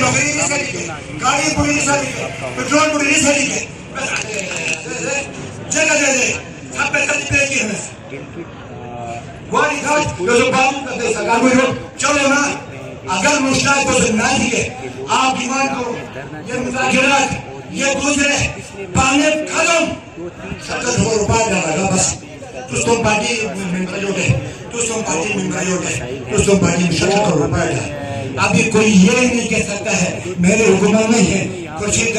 نوکری نہیں سکے گاڑی پوری نہیں سکے پیٹرول پوری نہیں سکے جگہ دے دے سب پہ کچھ پہ کی ہمیں گواری کھاٹ جو سب بابو کرتے سکار کوئی رو چلو نا اگر مشتاق کو سننا دیئے آپ ایمان کو یہ مذاکرات یہ دوسرے پانے ختم 70 روپے ڈالا گا بس دوستوں پارٹی ممبر ہوتے دوستوں پارٹی ممبر ہوتے دوستوں پارٹی میں 70 روپے ڈالا ابھی کوئی یہ نہیں کہہ سکتا ہے میرے حکومت نہیں ہے خورشید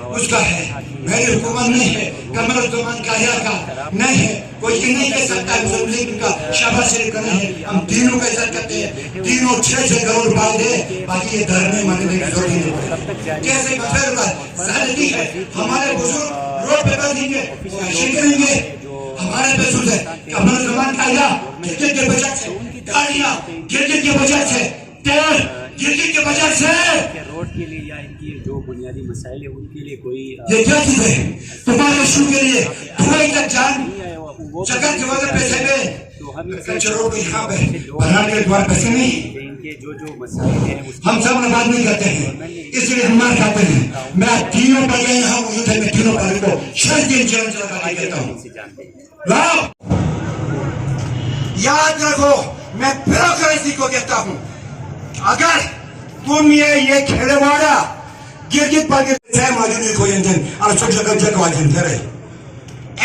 اس کا ہے میری حکومت نہیں ہے قمر الزمان کاہیا کا نہیں ہے کوئی یہ نہیں کہہ سکتا ہے مسلم لیگ کا شہباز شریف کا نہیں ہے ہم تینوں کا عزت کرتے ہیں تینوں 6 کروڑ روپے دے باقی یہ دھرنے ماننے کی ضرورت نہیں پڑے کیسے بفیر ہوگا ظاہری ہے ہمارے بزرگ روڈ پہ بیٹھیں گے عشق کریں گے ہمارے بزرگ ہے قمر الزمان کاہیا گرگٹ کے بجٹ سے گاڑیاں گرگٹ کے بجٹ سے تیل گرگٹ کے بجٹ سے روڈ کے لیے یا ان کی جو بنیادی مسائل ہیں ان کے لیے کوئی یہ کیا چیز ہے تمہارے ایشو کے لیے دبئی تک جان چکر کے وجہ پیسے میں کچروں کو یہاں پہ بھران کے دوار پیسے نہیں ان کے جو مسائل ہیں ہم سب نماز نہیں کرتے ہیں اس لیے ہم مار کھاتے ہیں میں تینوں پر گئے یہاں موجود ہے میں تینوں پر کو 6 دن چلن چلا کر دیتا ہوں لاؤ یاد رکھو میں بیوروکریسی کو کہتا ہوں اگر تم یہ کھیلے والا گرگٹ پر سے موجودی کوئی انجن اور چھوٹ لگا جگ واجن تھے رہے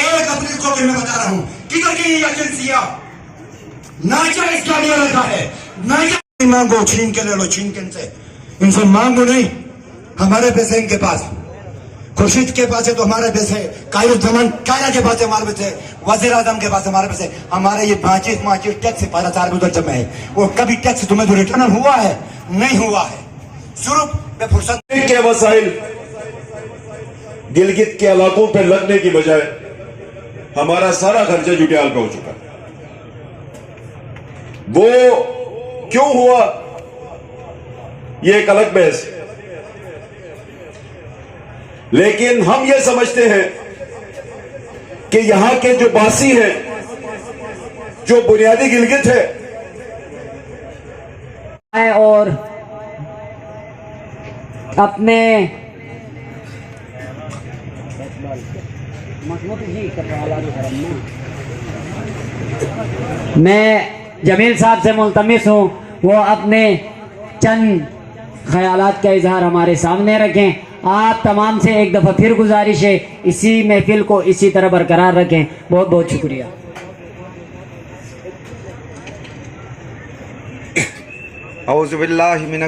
1 اپریل کو بھی میں بتا رہا ہوں کدھر کی یہ ایجنسیاں ناجائز گاڑیاں لگا ہے ناجائز مانگو چھین کے لے لو چھین کے ان سے مانگو نہیں ہمارے پیسے ان کے پاس خورشید کے پاس ہے تو ہمارے پیسے قائد الزمان کایا کے پاس ہے ہمارے پیسے وزیر اعظم کے پاس ہمارے پیسے ہمارے یہ 25 ٹیکس 12,000 ادھر جمع ہے وہ کبھی ٹیکس تمہیں جو ریٹرن ہوا ہے نہیں ہوا ہے صرف میں فرصت کے وسائل گلگت کے علاقوں پہ لگنے کی بجائے ہمارا سارا خرچہ جٹیال کا ہو چکا وہ کیوں ہوا یہ ایک الگ بحث لیکن ہم یہ سمجھتے ہیں کہ یہاں کے جو باسی ہیں جو بنیادی گلگت ہے اور اپنے میں جمیل صاحب سے ملتمس ہوں وہ اپنے چند خیالات کا اظہار ہمارے سامنے رکھیں آپ تمام سے ایک دفعہ پھر گزارش ہے اسی محفل کو اسی طرح برقرار رکھیں بہت بہت شکریہ اعوذ باللہ من